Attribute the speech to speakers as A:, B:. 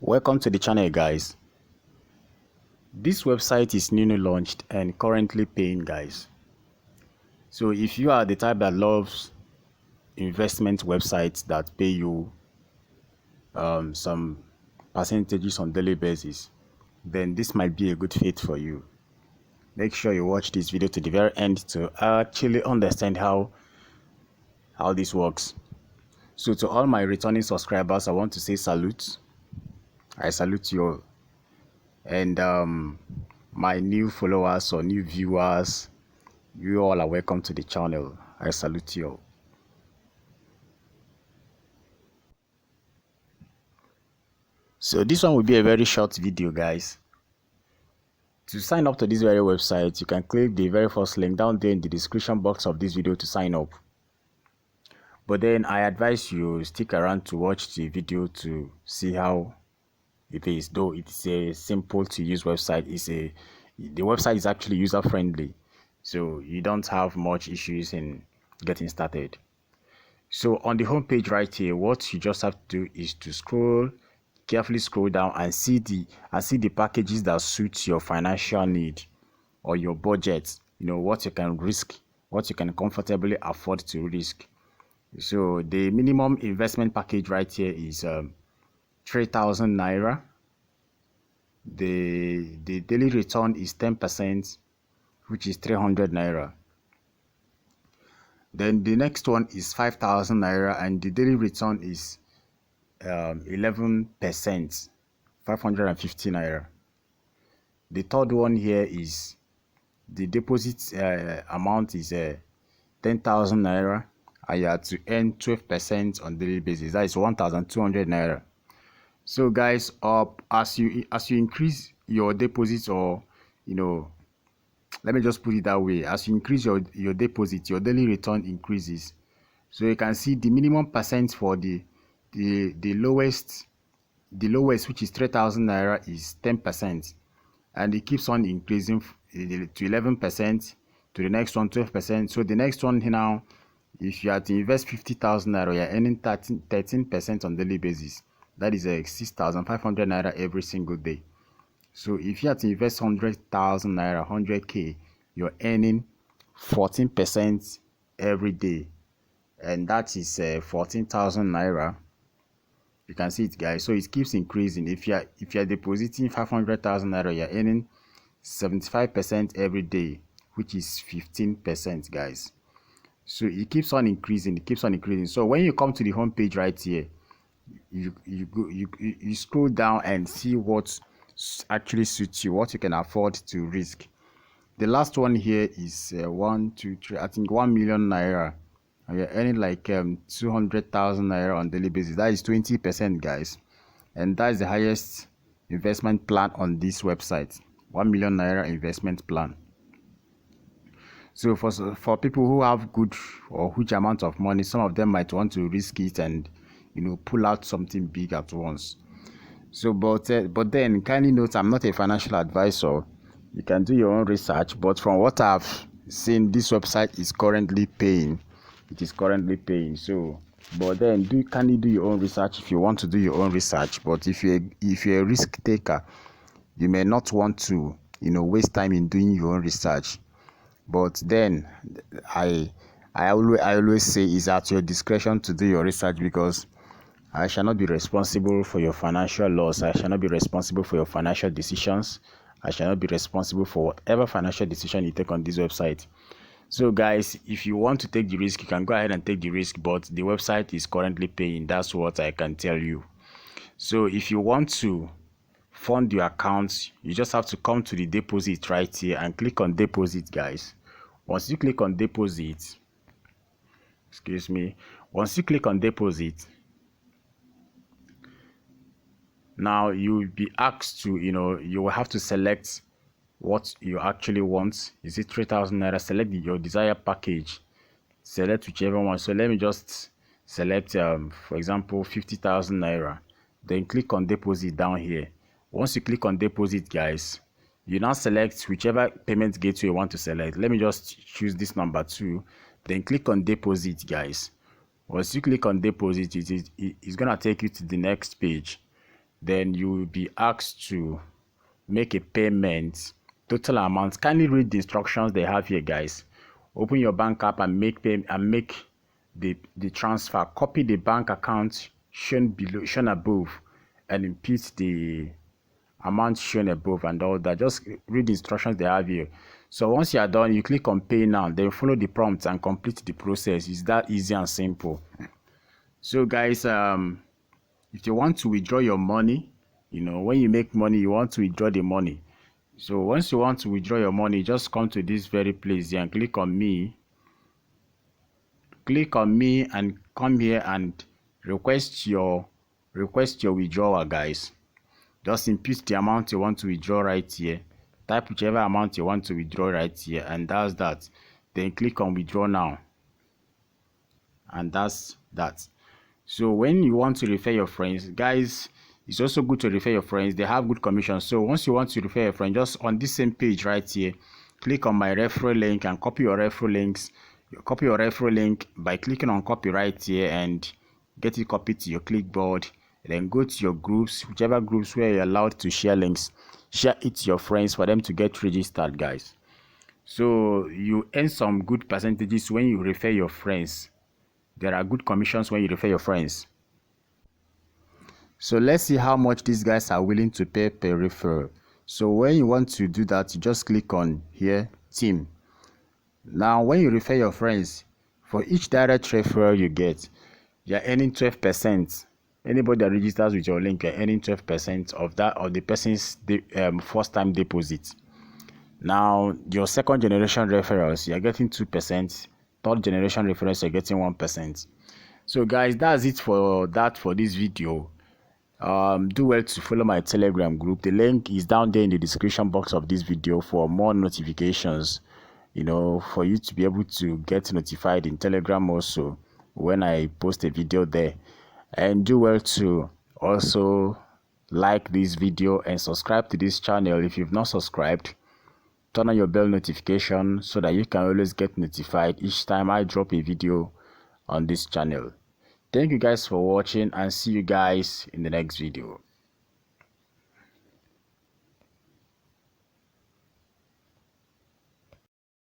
A: Welcome to the channel, guys. This website is newly launched and currently paying, guys. So if you are the type that loves investment websites that pay you some percentages on daily basis, then this might be a good fit for you. Make sure you watch this video to the very end to actually understand how this works. So to all my returning subscribers, I want to say salute. I salute you all. And my new followers or new viewers, you all are welcome to the channel. I salute you all. So this one will be a very short video, guys. To sign up to this very website, you can click the very first link down there in the description box of this video to sign up. But then I advise you stick around to watch the video to see how it is. Though it's a simple to use website, the website is actually user friendly, so you don't have much issues in getting started. So on the home page right here, what you just have to do is to carefully scroll down and see the packages that suits your financial need or your budget. You know what you can risk, what you can comfortably afford to risk. So the minimum investment package right here is 3,000 naira. The daily return is 10%, which is 300 naira. Then the next one is 5,000 naira, and the daily return is 11%, 550 naira. The third one here is the deposit amount is 10,000 naira, and you have to earn 12% on daily basis. That is 1,200 naira. So guys, as you increase your deposits, or let me just put it that way, as you increase your deposit, your daily return increases. So you can see the minimum percent for the lowest, which is 3,000 naira, is 10%, and it keeps on increasing to 11%, to the next one 12%. So the next one now, if you have to invest 50,000 naira, you're earning 13% on daily basis. That is 6,500 naira every single day. So if you have to invest 100,000 naira, 100k, you're earning 14% every day, and that is 14,000 naira. You can see it, guys. So it keeps increasing. If you're depositing 500,000 naira, you're earning 75% every day, which is 15%, guys. So it keeps on increasing. It keeps on increasing. So when you come to the home page right here, you scroll down and see what actually suits you, what you can afford to risk. The last one here is 1, 2, 3, I think 1 million naira, and you're earning like 200,000 naira on daily basis. That is 20%, guys, and that is the highest investment plan on this website. 1 million naira investment plan. So for people who have good or huge amount of money, some of them might want to risk it and pull out something big at once. So but then kindly note, I'm not a financial advisor. You can do your own research, but from what I've seen, this website is currently paying. It is currently paying. So but then kindly do your own research if you want to do your own research. But if you're a risk taker, you may not want to waste time in doing your own research. But then I always say it's at your discretion to do your research, because I shall not be responsible for your financial loss. I shall not be responsible for your financial decisions. I shall not be responsible for whatever financial decision you take on this website. So guys, if you want to take the risk, you can go ahead and take the risk, but the website is currently paying. That's what I can tell you. So if you want to fund your accounts, you just have to come to the deposit right here and click on deposit, guys. Once you click on deposit, once you click on deposit, now you will be asked to you will have to select what you actually want. Is it 3,000 naira? Select your desired package, select whichever one. So let me just select for example 50,000 naira. Then click on deposit down here. Once you click on deposit, guys, you now select whichever payment gateway you want to select. Let me just choose this number 2. Then click on deposit, guys. Once you click on deposit, it's gonna take you to the next page. then you will be asked to make a payment. Total amount. Kindly read the instructions they have here, guys. Open your bank app and make the transfer. Copy the bank account shown above, and input the amount shown above and all that. Just read the instructions they have here. So once you are done, you click on pay now, then follow the prompts and complete the process. It's that easy and simple. So guys, if you want to withdraw your money, when you make money, you want to withdraw the money. So once you want to withdraw your money, just come to this very place here and click on me and come here and request your withdrawal, guys. Just input the amount you want to withdraw right here. Type whichever amount you want to withdraw right here, and that's that. Then click on withdraw now, and that's that. So when you want to refer your friends, guys, it's also good to refer your friends. They have good commission. So once you want to refer your friend, just on this same page right here, click on my referral link and copy your referral links. Copy your referral link by clicking on copy right here and get it copied to your clipboard. Then go to your groups, whichever groups where you're allowed to share links, share it to your friends for them to get registered, guys. So you earn some good percentages when you refer your friends. There are good commissions when you refer your friends. So let's see how much these guys are willing to pay per referral. So when you want to do that, you just click on here, team. Now when you refer your friends, for each direct referral you get, you're earning 12%. Anybody that registers with your link, you're earning 12% of that, of the person's first time deposit. Now your second generation referrals, you're getting 2%. Third generation referrals, you're getting 1%. So guys, that's it for this video. Do well to follow my Telegram group. The link is down there in the description box of this video for more notifications, for you to be able to get notified in Telegram also when I post a video there. And do well to also like this video and subscribe to this channel if you've not subscribed. Turn on your bell notification so that you can always get notified each time I drop a video on this channel. Thank you guys for watching, and see you guys in the next video.